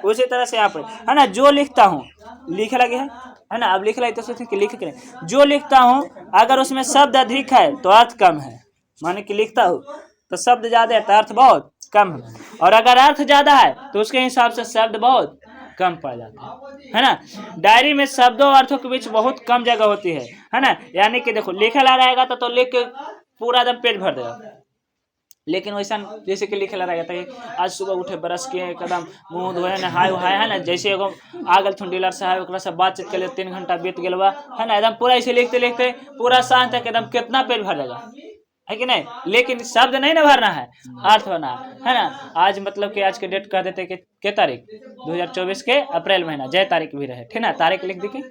उसी तरह से यहाँ पर है ना, जो लिखता हूँ लिखे लगे है ना। अब लिख लगे तो सोचते कि लिख के जो लिखता हूँ अगर उसमें शब्द अधिक है तो अर्थ कम है। माने कि लिखता हूँ तो शब्द ज्यादा है तो अर्थ बहुत कम है, और अगर अर्थ ज्यादा है तो उसके हिसाब से शब्द बहुत कम पड़ जाता है ना। डायरी में शब्दों और अर्थों के बीच बहुत कम जगह होती है ना। यानी कि देखो लिखा ला रहेगा तो लिख के पूरा एकदम पेज भर देगा, लेकिन वैसा जैसे कि लिखे ला रहेगा तो आज सुबह उठे ब्रश किए एकदम मुँह धोए नहाए उहाए है ना। जैसे एगो आगल थुन डीलर साहब ओकरा से बातचीत कर 3 घंटा बीत गया बा है ना, एकदम पूरा ऐसे लिखते लिखते पूरा शांत तक एकदम कितना पेज भर जाएगा, है कि नहीं। लेकिन शब्द नहीं ना भरना है, अर्थ भरना है ना। आज मतलब कि आज के डेट कह देते कि के तारीख 2024 के अप्रैल महीना, जय तारीख भी रहे, ठीक ना। तारीख लिख दी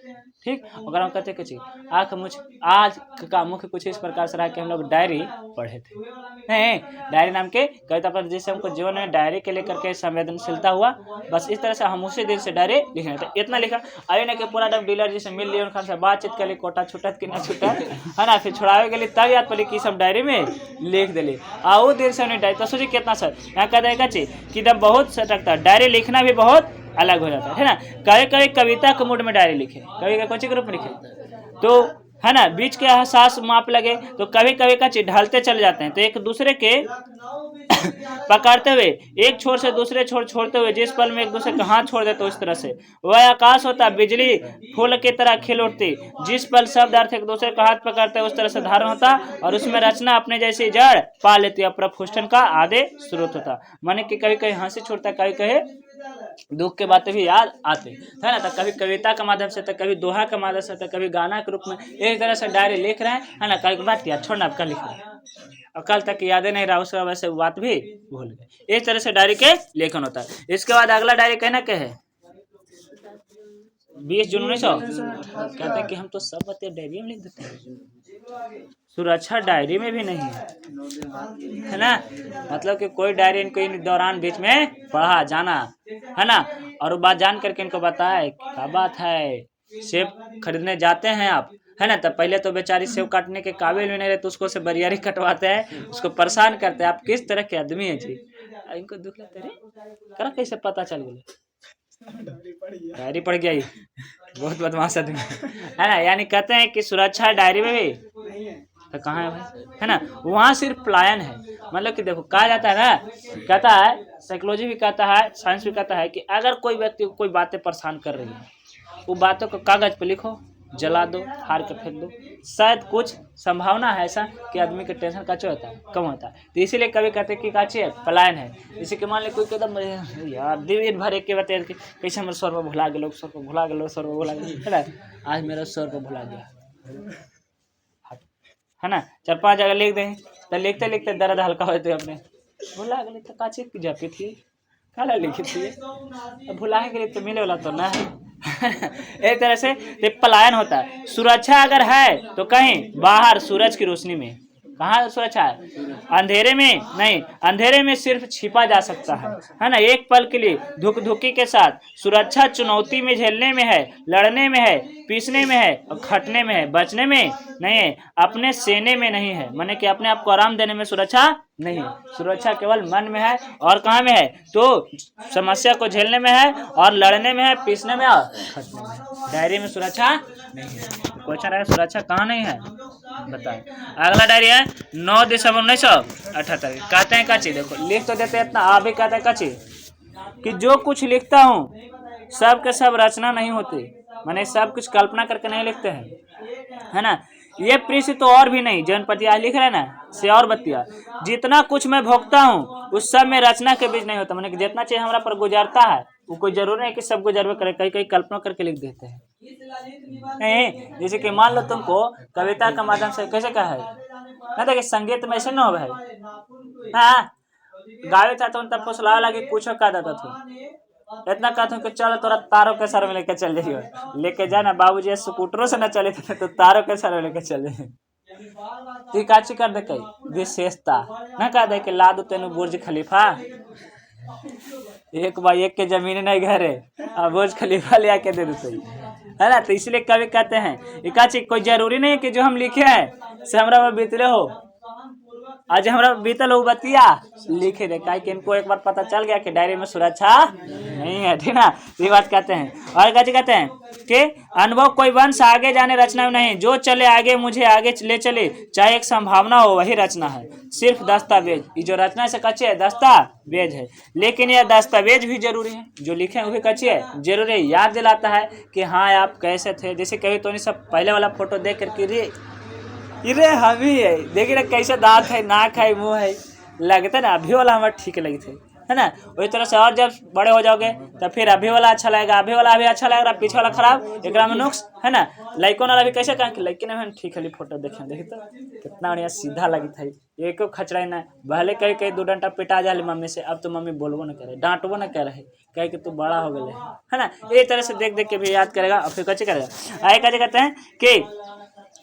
ठीक। अगर हम कहते कि आँख मुझ आज का मुख्य कुछ इस प्रकार से रहा कि हम लोग डायरी पढ़े थे। नहीं, डायरी नाम के कविता पर जिससे हमको जीवन में डायरी के लेकर के संवेदनशीलता हुआ, बस इस तरह से हम उसी दिन से डायरी लिखने थे। इतना लिखा अभी ना कि पूरा एकदम डीलर जी से मिल लिया, उनका से बातचीत कर ली, कोटा छुटत कि ना छुटत है ना, फिर छुड़ावे के लिए तब याद पड़ी कि सब डायरी में लिख दिली। वो दिन से हमने डायरी तो सोचिए कितना सर यहाँ कह देगा कि एकदम बहुत सटकता है। डायरी लिखना भी बहुत अलग हो जाता है ना। कभी कभी कविता के मूड में डायरी लिखे, कभी कभी कौन सी ग्रुप में लिखे तो है ना, बीच के एहसास माप लगे तो कभी कभी का चीज ढलते चले जाते हैं, तो एक दूसरे के पकड़ते हुए एक छोर से दूसरे छोर छोड़ते हुए जिस पल में एक दूसरे का हाथ छोड़ देते उस तरह से वह आकाश होता, बिजली फूल की तरह खिल उठती, जिस पल शब्द अर्थ एक दूसरे का हाथ पकड़ते उस तरह से धारण होता और उसमें रचना अपने जैसी जड़ पा लेती है, प्रफुष्टन का आदि स्रोत होता। माने कि कभी कभी हंसी छूटता, कभी कभी दुख के बातें भी याद आते है ना, तो कभी कविता के माध्यम से, तो कभी दोहा के माध्यम से, तो कभी गाना के रूप में एक तरह से डायरी लिख रहे हैं, है ना, कभी बात यार छोड़ना अब कल लिख रहे हैं और कल तक यादें नहीं रहा, उसके वैसे बात भी भूल गए। इस तरह से डायरी के लेखन होता है। इसके बाद अगला डायरी कहना क्या है, 20 जून 1900 कहते हैं कि हम तो सब बातें डायरी में लिख देते हैं, सुरक्षा डायरी में भी नहीं है ना, मतलब कि कोई डायरी इनको इन दौरान बीच में पढ़ा जाना है ना, और वो बात जान करके इनको बताए क्या बात है, सेब खरीदने जाते हैं आप, है ना, तब पहले तो बेचारी सेब काटने के काबिल भी नहीं रहते, उसको से बरियारी कटवाते हैं, उसको परेशान करते हैं, आप किस तरह के आदमी है जी। इनको दुख लगता है, करा कैसे पता चल गया, डायरी पढ़ गया, बहुत बदमाश आदमी है ना। यानी कहते हैं कि सुरक्षा डायरी में भी तो कहाँ है भाई, है ना, वहाँ सिर्फ पलायन है। मतलब कि देखो कहा जाता है ना, कहता है साइकोलॉजी भी कहता है, साइंस भी कहता है कि अगर कोई व्यक्ति को कोई बातें परेशान कर रही है, वो बातों को कागज पे लिखो, जला दो, हार के फेंक दो, शायद कुछ संभावना है ऐसा कि आदमी के टेंशन काचे होता है, कम होता है। तो इसीलिए कभी कहते हैं कि काचे है पलायन है। जैसे कि मान ली कोई एकदम यार दिन भर एक के बताए कि कैसे हमारे सर पर भुला गए, सर पर भुला गए, सर पर भुला गए, है ना, आज मेरा सर पर भुला गया, है ना, 4-5 जगह लिख दें, तो लिखते लिखते दर्द हल्का होते अपने भुला गए, तो काचे की जापी थी काला लिखी थी, भुलाए के लिए तो मिले वाला तो ना है एक तरह से पलायन होता है। सुरक्षा अगर है तो कहीं बाहर सूरज की रोशनी में, कहाँ सुरक्षा है, अंधेरे में नहीं, अंधेरे में सिर्फ छिपा जा सकता है ना, एक पल के लिए धुक धुकी के साथ। सुरक्षा चुनौती में झेलने में है, लड़ने में है, पीसने में है और खटने में है, बचने में नहीं है, अपने सेने में नहीं है, माने कि अपने आप को आराम देने में सुरक्षा नहीं है। सुरक्षा केवल मन में है, और कहाँ में है, तो समस्या को झेलने में है और लड़ने में है, पीसने में और खटने में है। डायरी में सुरक्षा नहीं है। क्वेश्चन है सुरक्षा कहाँ नहीं है बताए। अगला डायरी है 9 दिसंबर 1978। कहते हैं काची, देखो लिख तो देते इतना, आप भी कहते हैं काची कि जो कुछ लिखता हूँ सब के सब रचना नहीं होती, माने सब कुछ कल्पना करके नहीं लिखते हैं, है ना। ये पृष्ठ तो और भी नहीं, जन पतिया लिख रहे ना से और बतिया, जितना कुछ मैं भोगता हूँ उस सब में रचना के बीच नहीं होता, माने कि जितना चीज हमारा पर गुजरता है वो कोई जरूरी नहीं कि सब गुजरवे करे, कई कई कल्पना करके लिख देते हैं। नहीं, जैसे कि मान लो तुमको कविता के माध्यम से कैसे कहा है ना, देखिए संगीत में ऐसे न हो भाई, हाँ गावे था तो तब फुसलावे लगे कुछ कह देता था, इतना कहता हूँ कि चलो तोरा तारों के सर में लेके चल जाइयो, लेके जाना बाबूजी स्कूटरों से न चले थे तो तारों के सर में लेके चले। तू काची कर दे कई विशेषता न कह दे कि ला दो तेन बुर्ज खलीफा, 1x1 के जमीन नहीं घर है, अब बुर्ज खलीफा ले आके दे देते है ना। तो इसलिए कभी कहते हैं इकाची कोई जरूरी नहीं कि जो हम लिखे हैं से हमरा में बीतले हो, आज हमरा बीतल हो बतिया लिखे दे, काहे कि इनको एक बार पता चल गया कि डायरी में सुरक्षा नहीं है, ठीक ना, ये बात कहते हैं। और कहते हैं कि अनुभव कोई वंश आगे जाने रचना नहीं, जो चले आगे मुझे आगे ले चले, चाहे एक संभावना हो वही रचना है, सिर्फ दस्तावेज। ये जो रचना से कच्चे है दस्तावेज है, लेकिन यह दस्तावेज भी जरूरी है, जो लिखे वो भी कच्चे है जरूरी है, याद दिलाता है कि हाँ आप कैसे थे। जैसे कभी तो नहीं सब पहले वाला फोटो देख करके रे हम ही है, देखिए ना कैसे दांत है, नाक है, मुंह है, लगता है ना अभी वाला हमारा ठीक लगी थे, है ना। वही तरह से और जब बड़े हो जाओगे तो फिर अभी वाला अच्छा लगेगा, अभी वाला अभी अच्छा लगेगा, पीछे वाला खराब, एक में नुक्स, है ना। लड़कों वाला भी कैसे कहें कि लड़की ने ठीक है फोटो देखे, देखिए तो कितना बढ़िया सीधा लगी था, एक खचड़ा ना, भले कहीं कहीं 2 डंटा पिटा जाए मम्मी से, अब तो मम्मी बोलबो न करे, डांटबो न करे, कहे कि तू बड़ा हो गए, है ना। ये तरह से देख देख के भी याद करेगा और फिर कैसे करेगा। आए कैसे कहते हैं कि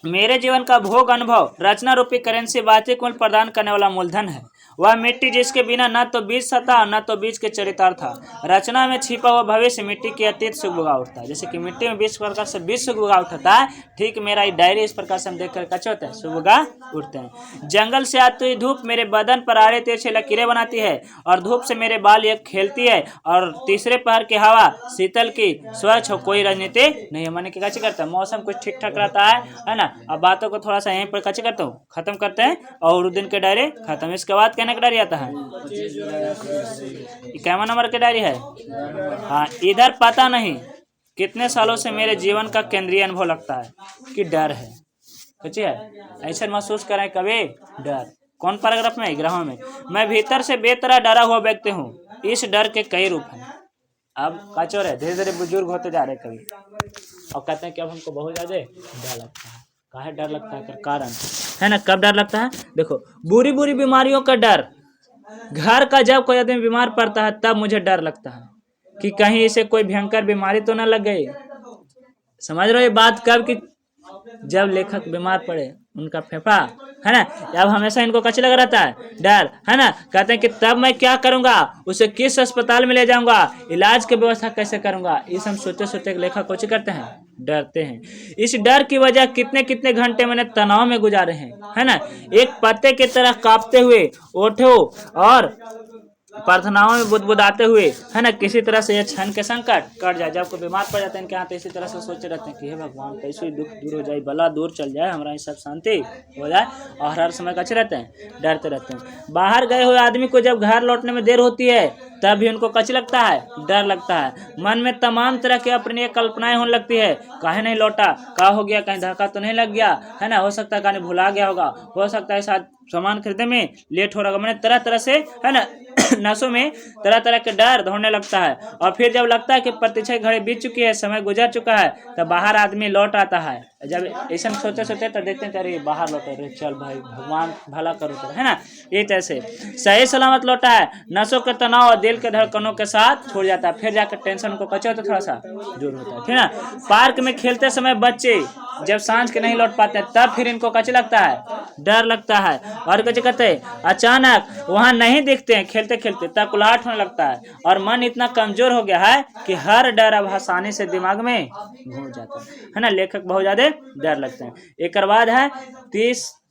मेरे जीवन का भोग अनुभव रचना रूपी करेंसी बातें कुल प्रदान करने वाला मूलधन है, वह मिट्टी जिसके बिना न तो बीज था न तो बीज के चरितार्थ था। रचना में छिपा हुआ भविष्य मिट्टी के अतीत से उगा उठता है। जैसे कि मिट्टी में 20 प्रकार से बीज से उगा उठता है, ठीक मेरा ये डायरी इस प्रकार से हम देख कर कच्चे होते हैं, से उगा उठते हैं। जंगल से आती हुई धूप मेरे बदन पर आड़े तिरछे लकीरें बनाती है और धूप से मेरे बाल एक खेलती है और तीसरे पहर की हवा शीतल की स्वच्छ हो, कोई राजनीति नहीं। मैंने क्या करता है, मौसम कुछ ठीक ठाक रहता है ना। अब बातों को थोड़ा सा यहीं पर कच्चे करता हूँ, खत्म करते हैं और दिन के डायरी खत्म। इसके बाद कहने का डायरी आता है, कैवा नंबर की डायरी है। हाँ, इधर पता नहीं कितने सालों से मेरे जीवन का केंद्रीय अनुभव लगता है कि डर है। है ऐसा महसूस करें कभी डर। कौन पैराग्राफ में, ग्रहों में। मैं भीतर से बेतरह डरा हुआ व्यक्ति हूँ। इस डर के कई रूप हैं। अब कचोर है, धीरे धीरे बुजुर्ग होते जा रहे कभी, और कहते हैं कि अब हमको बहुत ज्यादा डर लगता है। काहे डर लगता है, कारण है ना। कब डर लगता है, देखो, बुरी बुरी बीमारियों का डर। घर का जब कोई आदमी बीमार पड़ता है तब मुझे डर लगता है कि कहीं इसे कोई भयंकर बीमारी तो ना लग गई। समझ रहे हो ये बात, कब कि जब लेखक बीमार पड़े, उनका फेफड़ा है ना, अब हमेशा इनको कच्चे लगा रहता है डर, है ना। कहते हैं कि तब मैं क्या करूंगा, उसे किस अस्पताल में ले जाऊंगा, इलाज की व्यवस्था कैसे करूंगा। ये सब सोचते सोचते लेखक कुछ करते हैं, डरते हैं। इस डर की वजह कितने कितने घंटे मैंने तनाव में गुजारे हैं, है ना। एक पत्ते की तरह कांपते हुए ओठों और प्रार्थनाओं में बुदबुदाते हुए, है ना, किसी तरह से ये क्षण के संकट कट जाए। जब कोई बीमार पड़ जाते हैं इनके यहाँ, तो इसी तरह से सोचते रहते हैं कि हे भगवान कैसे दुख दूर हो जाए, बला दूर चल जाए, हमारा ये सब शांति हो जाए। और हर समय कच्चे रहते हैं, डरते रहते हैं। बाहर गए हुए आदमी को जब घर लौटने में देर होती है तब भी उनको कच्चे लगता है, डर लगता है। मन में तमाम तरह की अपनी कल्पनाएं होने लगती है। काहे नहीं लौटा, क्या हो गया, कहीं धक्का तो नहीं लग गया, है ना। हो सकता है कहीं भुला गया होगा, हो सकता है शायद सामान खरीदने में लेट हो रहा होगा। मैंने तरह तरह से, है ना, नसों में तरह तरह के डर दौड़ने लगता है। और फिर जब लगता है कि प्रतीक्षा घड़ी बीत चुकी है, समय गुजर चुका है, तब बाहर आदमी लौट आता है। जब ऐसा सोचते सोचते तो देखते हैं अरे बाहर लौटे, अरे चल भाई भगवान भला करो, है ना। ये कैसे सही सलामत लौटा है, नसों के तनाव और दिल के धड़कनों के साथ छोड़ जाता है। फिर जाकर टेंशन को कच्चे तो थोड़ा सा दूर होता है, ठीक ना। पार्क में खेलते समय बच्चे जब सांझ के नहीं लौट पाते तब फिर इनको कच्चे लगता है, डर लगता है। और कच्चे करते अचानक वहां नहीं दिखते हैं, खेलते खेलते तकुलाहट होने लगता है और मन इतना कमजोर हो गया है कि हर डर अब आसानी से दिमाग में घुस जाता है ना। लेखक बहुत ज्यादा डर लगते हैं। एक बाद है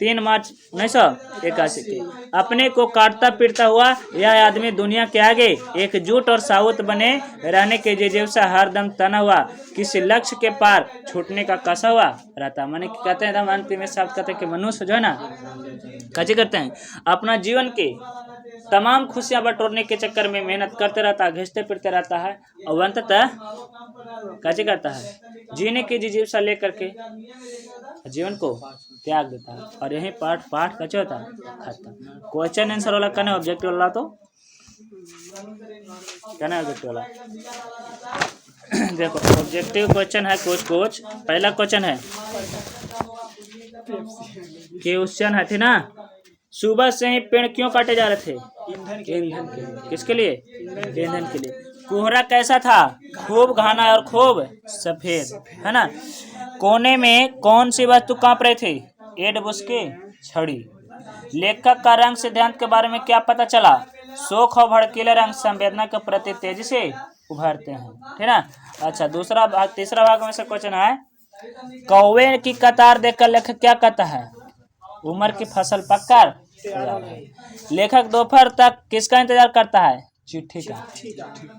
3 मार्च 1981 के। अपने को काटता पीटता हुआ यह आदमी दुनिया के आगे एकजुट और साउत बने रहने के जिज्ञासा हरदम तना हुआ, किसी लक्ष्य के पार छूटने का कसा हुआ रहता। माने कहते हैं अंतिम शब्द कहते हैं कि मनुष्य जो है ना कच्चे करते हैं, अपना जीवन के तमाम खुशियां बटोरने के चक्कर में मेहनत करते रहता है, घिसते फिरते रहता है और अंततः कैसे करता है, जीने की जिज्ञासा लेकर के जीवन को त्याग देता है। और यही पाठ कैसे होता है, खत्म। क्वेश्चन आंसर वाला कहना, ऑब्जेक्टिव वाला तो कहना ऑब्जेक्टिव वाला। देखो ऑब्जेक्टिव क्वेश्चन है कुछ। पहला क्वेश्चन है क्वेश्चन है, थी ना, सुबह से ही पेड़ क्यों काटे जा रहे थे, ईंधन के लिए। किसके लिए, ईंधन के लिए। कोहरा कैसा था, खूब घना और खूब सफेद, है ना। कोने में कौन सी वस्तु कांप रही थी, एडबुस की छड़ी। लेखक का रंग सिद्धांत के बारे में क्या पता चला, शोक और भड़कीले रंग संवेदना के प्रति तेजी से उभरते हैं, ठीक ना। अच्छा तीसरा भाग में से क्वेश्चन है, कौवे की कतार देखकर लेखक क्या कहता है, उम्र की फसल पककर। लेखक दोपहर तक किसका इंतजार करता है, चिट्ठी का,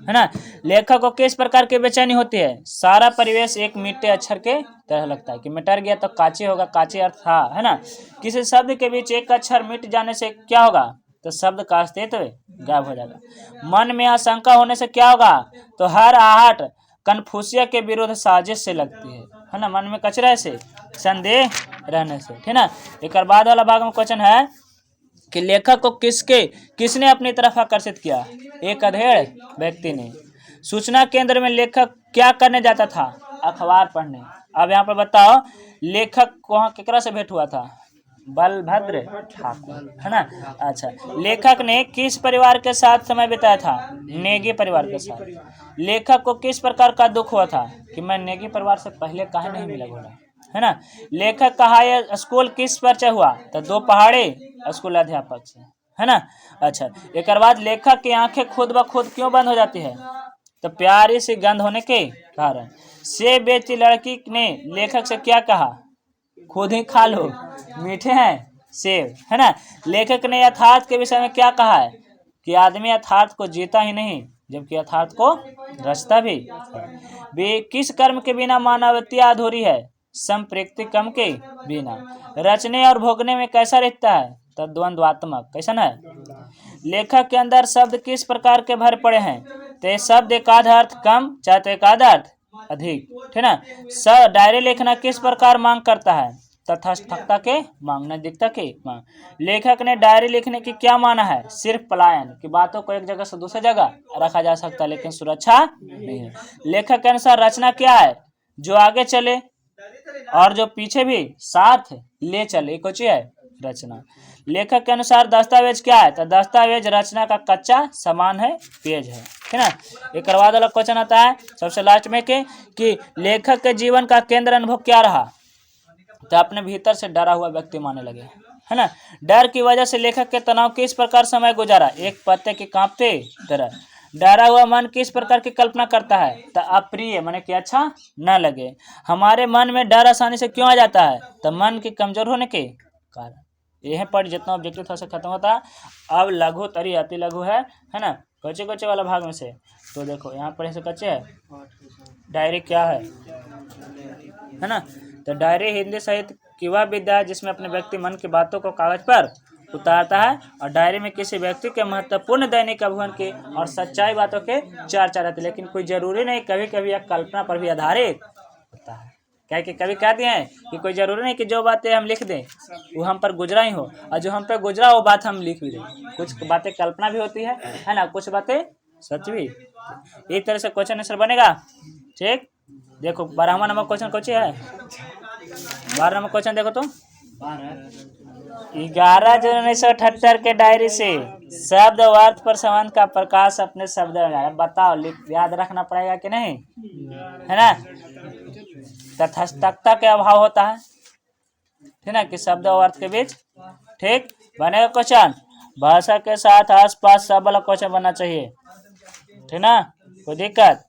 है ना। लेखक को किस प्रकार की बेचैनी होती है, सारा परिवेश एक मिट्टे अक्षर के तरह लगता है कि मिटर गया तो काचे होगा, काचे अर्थ था, है ना। किसी शब्द के बीच एक अक्षर मिट जाने से क्या होगा, तो शब्द का अस्तित्व गायब हो जाएगा। मन में आशंका होने से क्या होगा, तो हर आहट कन्फ्यूशिया के विरुद्ध साजिश से लगती है ना। मन में कचरे से, संदेह रहने से, ठीक ना। एक बाद वाला भाग में क्वेश्चन है कि लेखक को किसने अपनी तरफ आकर्षित किया, एक अधेड़ व्यक्ति ने। सूचना केंद्र में लेखक क्या करने जाता था, अखबार पढ़ने। अब यहाँ पर बताओ लेखक को केकरा से भेंट हुआ था, बलभद्र ठाकुर, है ना। अच्छा, लेखक ने किस परिवार के साथ समय बिताया था, नेगी परिवार के साथ। लेखक को किस प्रकार का दुख हुआ था कि मैं नेगी परिवार से पहले काहे नहीं मिला घोड़ा, है ना। लेखक का हाई स्कूल किस परिचय हुआ, तो 2 पहाड़ी स्कूल अध्यापक से। है ना। अच्छा, एक बाद लेखक की आंखें खुद ब खुद क्यों बंद हो जाती है? तो प्यारी सी गंध होने के कारण। सेब बेचती लड़की ने लेखक से क्या कहा? खुद ही खा लो, मीठे हैं सेब, है ना। लेखक ने यथार्थ के विषय में क्या कहा है? कि आदमी यथार्थ को जीता ही नहीं जबकि यथार्थ को रचता भी है। किस कर्म के बिना मानवता अधूरी है? संप्रकृति कर्म के बिना। रचने और भोगने में कैसा रिश्ता है? तो द्वंद्वात्मक। कैसा है? लेखक के अंदर शब्द किस प्रकार के भर पड़े हैं? तो शब्द एकाध अर्थ कम चाहे तो एकाध अर्थ अधिक, ठीक ना। डायरी लिखना किस प्रकार मांग करता है? तथास्थता के मांग, नैतिकता के मांग। लेखक ने डायरी लिखने की क्या माना है? सिर्फ पलायन की बातों को एक जगह से दूसरी जगह रखा जा सकता है लेकिन सुरक्षा नहीं है। लेखक के अनुसार रचना क्या है? जो आगे चले और जो पीछे भी साथ ले चले, कुछ है रचना। लेखक के अनुसार दस्तावेज क्या है? तो दस्तावेज रचना का कच्चा सामान है, पेज है, ठीक ना। एक बाद वाला क्वेश्चन आता है सबसे लास्ट में कि लेखक के जीवन का केंद्र अनुभव क्या रहा? तो अपने भीतर से डरा हुआ व्यक्ति मानने लगे, है ना। डर की वजह से लेखक के तनाव किस प्रकार समय गुजारा? एक पत्ते के कांपते तरह। डरा हुआ मन किस प्रकार की कल्पना करता है? तो अप्रिय माने कि अच्छा न लगे। हमारे मन में डर आसानी से क्यों आ जाता है? तो मन के कमजोर होने के कारण। यह पर जितना ऑब्जेक्टिव था से खत्म होता है। अब लघु तरी अति लघु है ना, कच्चे कच्चे वाला भाग में से। तो देखो यहाँ पर ऐसे कच्चे है। डायरी क्या है ना। तो डायरी हिंदी साहित्य की वह विद्या है जिसमें अपने व्यक्ति मन की बातों को कागज पर उतारता है और डायरी में किसी व्यक्ति के महत्वपूर्ण दैनिक अनुभव के और सच्चाई बातों के चर्चा रहती है। लेकिन कोई जरूरी नहीं, कभी कभी यह कल्पना पर भी आधारित होता है। क्या कि कभी कहते हैं कि कोई जरूरी नहीं कि जो बातें हम लिख दें वो हम पर गुजरा ही हो, और जो हम पर गुजरा वो बात हम लिख भी दें। कुछ बातें कल्पना भी होती है ना, कुछ बातें सच भी। एक तरह से क्वेश्चन आंसर बनेगा, ठीक। देखो 12वां नंबर क्वेश्चन कौन है? 12 नंबर क्वेश्चन देखो तो 11 जून 1978 के डायरी से शब्द और अर्थ पर संबंध का प्रकाश अपने शब्द में बताओ। याद रखना पड़ेगा कि नहीं, है ना। तथास्थता के अभाव होता है, ठीक ना, कि शब्द और अर्थ के बीच, ठीक। बनेगा क्वेश्चन। भाषा के साथ आसपास सब वाला क्वेश्चन बनना चाहिए, ठीक ना, कोई दिक्कत